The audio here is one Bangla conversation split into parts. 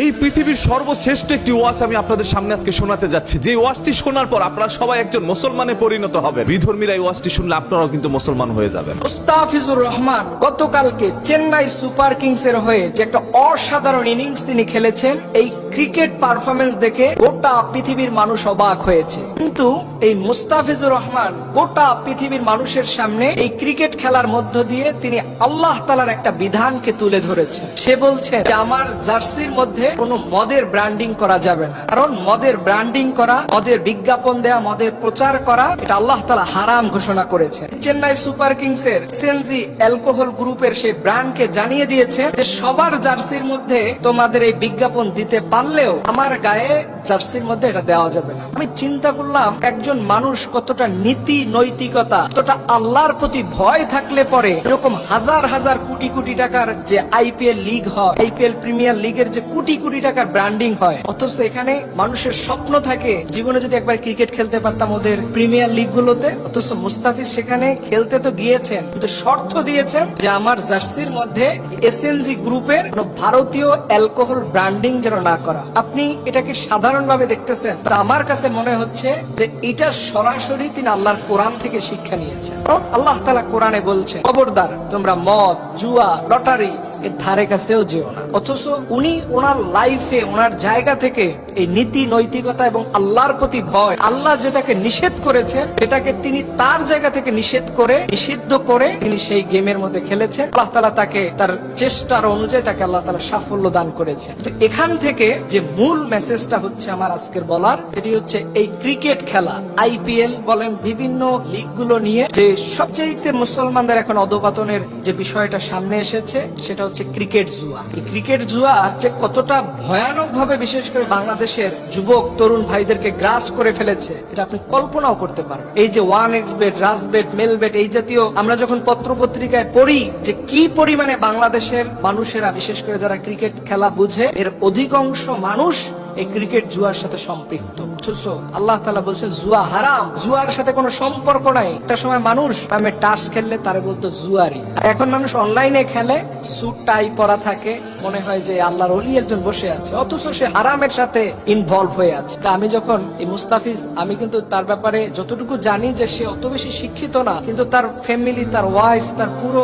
এই পৃথিবীর সর্বশ্রেষ্ঠ একটি ওয়াজ আমি আপনাদের সামনে আজকে শোনাতে যাচ্ছি। যে ওয়াজটি শোনার পর আপনারা সবাই একজন মুসলমানে পরিণত হবেন। বিধর্মীরা এই ওয়াজটি শুনলে আপনারাও কিন্তু মুসলমান হয়ে যাবেন। মুস্তাফিজুর রহমান গতকালকে চেন্নাই সুপার কিংস এর হয়ে যে একটা অসাধারণ ইনিংস তিনি খেলেছেন, এই ক্রিকেট পারফরমেন্স দেখে গোটা পৃথিবীর মানুষ অবাক হয়েছে। কিন্তু এই মুস্তাফিজুর রহমান গোটা পৃথিবীর মানুষের সামনে এই ক্রিকেট খেলার মধ্য দিয়ে তিনি আল্লাহ তাআলার একটা বিধানকে তুলে ধরেছেন। সে বলছে যে আমার জার্সির মধ্যে কোনো মদের ব্র্যান্ডিং করা যাবে না, কারণ মদের ব্র্যান্ডিং করা, মদের বিজ্ঞাপন দেয়া, মদের প্রচার করা এটা আল্লাহ তাআলা হারাম ঘোষণা করেছে। চেন্নাই সুপার কিংস এর এসএনজি অ্যালকোহল গ্রুপের সেই ব্র্যান্ডকে জানিয়ে দিয়েছে যে সবার জার্সির মধ্যে তোমাদের এই বিজ্ঞাপন দিতে পারলেও আমার গায়ে জার্সির মধ্যে এটা দেওয়া যাবে না। আমি চিন্তা করলাম একজন মানুষ কতটা নীতি নৈতিকতা, কতটা আল্লাহর প্রতি ভয় থাকলে পরে এরকম হাজার হাজার কোটি কোটি টাকার যে আইপিএল লিগ হয়, আইপিএল প্রিমিয়ার লিগের যে কোটি কোটি টাকার ব্র্যান্ডিং হয়, অথচ এখানে মানুষের স্বপ্ন থাকে জীবনে যদি একবার ক্রিকেট খেলতে পারতাম ওদের প্রিমিয়ার লিগ গুলোতে। অথচ মুস্তাফিজ সেখানে খেলতে তো গিয়েছেন, কিন্তু শর্ত দিয়েছেন যে আমার জার্সির মধ্যে এসএনজি গ্রুপের কোন ভারতীয় অ্যালকোহল ব্র্যান্ডিং যেন না করা। আপনি এটাকে সাধারণ ভাবে দেখতেছেন, আমার কাছে মনে হচ্ছে যে এটা সরাসরি তিনি আল্লাহর কোরআন থেকে শিক্ষা নিয়েছেন। আল্লাহ তাআলা কোরআনে বলছেন, খবরদার তোমরা মদ, জুয়া, লটারি এর ধারে কাছেও যেও না। অথচ উনি ওনার লাইফে, ওনার জায়গা থেকে এই নীতি নৈতিকতা এবং আল্লাহর প্রতি ভয়, আল্লাহ যেটাকে নিষেধ করেছেন এটাকে তিনি তার জায়গা থেকে নিষিদ্ধ করে তিনি সেই গেমের মধ্যে খেলেছেন। আল্লাহ তাআলা তাকে তার চেষ্টার অনুযায়ী তাকে আল্লাহ তাআলা সাফল্য দান করেছেন। তো এখান থেকে যে মূল মেসেজটা হচ্ছে আমার আজকের বলার, এটি হচ্ছে এই ক্রিকেট খেলা, আইপিএল বলেন, বিভিন্ন লিগ গুলো নিয়ে যে সবচেয়ে মুসলমানদের এখন অধঃপতনের যে বিষয়টা সামনে এসেছে সেটা হচ্ছে ক্রিকেট জুয়া। এই ক্রিকেট জুয়া যে কতটা ভয়ানক ভাবে বিশেষ করে বাংলাদেশের যুবক তরুণ ভাইদেরকে গ্রাস করে ফেলেছে এটা আপনি কল্পনাও করতে পারবেন। এই যে 1xBet, রাজবেট, মেলবেট, এই জাতীয় আমরা যখন পত্র পত্রিকায় পড়ি যে কি পরিমাণে বাংলাদেশের মানুষেরা, বিশেষ করে যারা ক্রিকেট খেলা বুঝে, এর অধিকাংশ মানুষ এই ক্রিকেট জুয়ার সাথে সম্পৃক্ত। অথচ আল্লাহ তাআলা বলছে জুয়া হারাম, জুয়ার সাথে কোনো সম্পর্ক নাই। একটা সময় মানুষ আমি টাস খেললে তারে বলতো জুয়ারি, এখন মানুষ অনলাইনে খেলে, স্যুট টাই পরা থাকে, মনে হয় যে আল্লাহর ওলি একজন বসে আছে, অথচ সে হারামের সাথে ইনভলভ হয়ে আছে। তা আমি যখন এই মুস্তাফিজ, আমি কিন্তু তার ব্যাপারে যতটুকু জানি যে সে অত বেশি শিক্ষিত না, কিন্তু তার ফ্যামিলি, তার ওয়াইফ, তার পুরো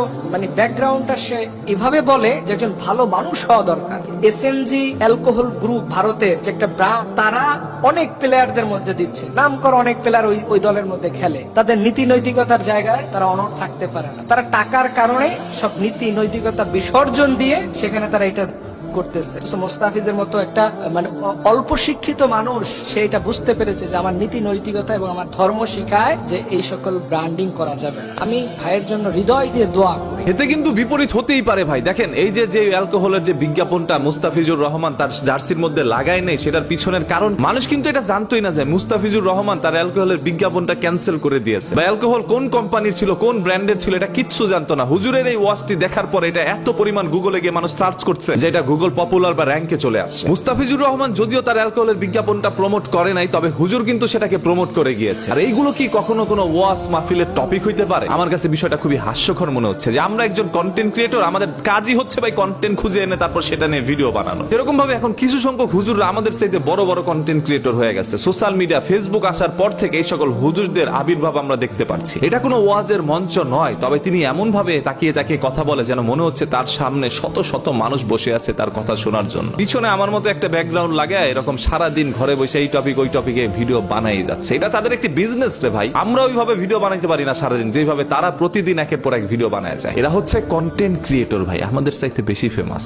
ব্যাকগ্রাউন্ডটা সে এভাবে বলে যে একজন ভালো মানুষ হওয়া দরকার। এসএনজি অ্যালকোহল গ্রুপ ভারতের যে একটা ব্র্যান্ড, তারা অনেক প্লেয়ারদের মধ্যে দিচ্ছে, নাম করা অনেক প্লেয়ার ওই দলের মধ্যে খেলে, তাদের নীতি নৈতিকতার জায়গায় তারা অনড় থাকতে পারে না। তারা টাকার কারণে সব নীতি নৈতিকতা বিসর্জন দিয়ে সেখানে তারা এটা করতেছে। মুস্তাফিজের মতো একটা অল্প শিক্ষিত মানুষ, সে এটা বুঝতে পেরেছে যে আমার নীতি নৈতিকতা এবং আমার ধর্ম শিখায় যে এই সকল ব্র্যান্ডিং করা যাবে। আমি ভাইয়ের জন্য হৃদয় দিয়ে দোয়া করি। এতে কিন্তু বিপরীত হতেই পারে ভাই। দেখেন, এই যে অ্যালকোহলের যে বিজ্ঞাপনটা মুস্তাফিজুর রহমান তার জার্সির মধ্যে লাগায় নেই, সেটার পিছনের কারণ মানুষ কিন্তু এটা জানতোই না যে মুস্তাফিজুর রহমান তার অ্যালকোহলের বিজ্ঞাপনটা ক্যান্সেল করে দিয়েছে, বা অ্যালকোহল কোন কোম্পানির ছিল, কোন ব্র্যান্ডের ছিল, এটা কিচ্ছু জানতো না। হুজুরের এই ওয়াজটি দেখার পর এটা এত পরিমাণ গুগলে গিয়ে মানুষ সার্চ করছে যে এটা গুগল পপুলার বা র্যাঙ্কে চলে আসছে। মুস্তাফিজুর রহমান যদিও তার অ্যালকোহলের বিজ্ঞাপনটা প্রমোট করে নাই, তবে হুজুর কিন্তু সেটাকে প্রমোট করে গিয়েছে। আর এইগুলো কি কখনো কোনো ওয়াজ মাহফিলের টপিক হইতে পারে? আমার কাছে বিষয়টা খুবই হাস্যকর মনে হচ্ছে যে আমরা একজন কন্টেন্ট ক্রিয়েটর, আমাদের কাজই হচ্ছে ভাই কন্টেন্ট খুঁজে এনে তারপর সেটা নিয়ে ভিডিও বানানো। এরকম ভাবে এখন কিছু সংখ্যক হুজুররা আমাদের চাইতে বড় বড় কন্টেন্ট ক্রিয়েটর হয়ে গেছে। সোশ্যাল মিডিয়া, ফেসবুক আসার পর থেকে এই সকল হুজুরদের আবির্ভাব আমরা দেখতে পাচ্ছি। এটা কোনো ওয়াজের মঞ্চ নয়, তবে তিনি এমন ভাবে তাকিয়ে তাকিয়ে কথা বলে যেন মনে হচ্ছে তার সামনে শত শত মানুষ বসে আছে তার কথা শোনার জন্য। পিছনে আমার মতো একটা ব্যাকগ্রাউন্ড লাগায় এরকম সারাদিন ঘরে বসে এই টপিক ওই টপিকে ভিডিও বানাই যাচ্ছে। এটা তাদের একটি বিজনেস রে ভাই। আমরা ওইভাবে ভিডিও বানাইতে পারি না সারাদিন, যেভাবে তারা প্রতিদিন একের পর এক ভিডিও বানায় যায়। এরা হচ্ছে কন্টেন্ট ক্রিয়েটর ভাই, আমাদের চাইতে বেশি ফেমাস।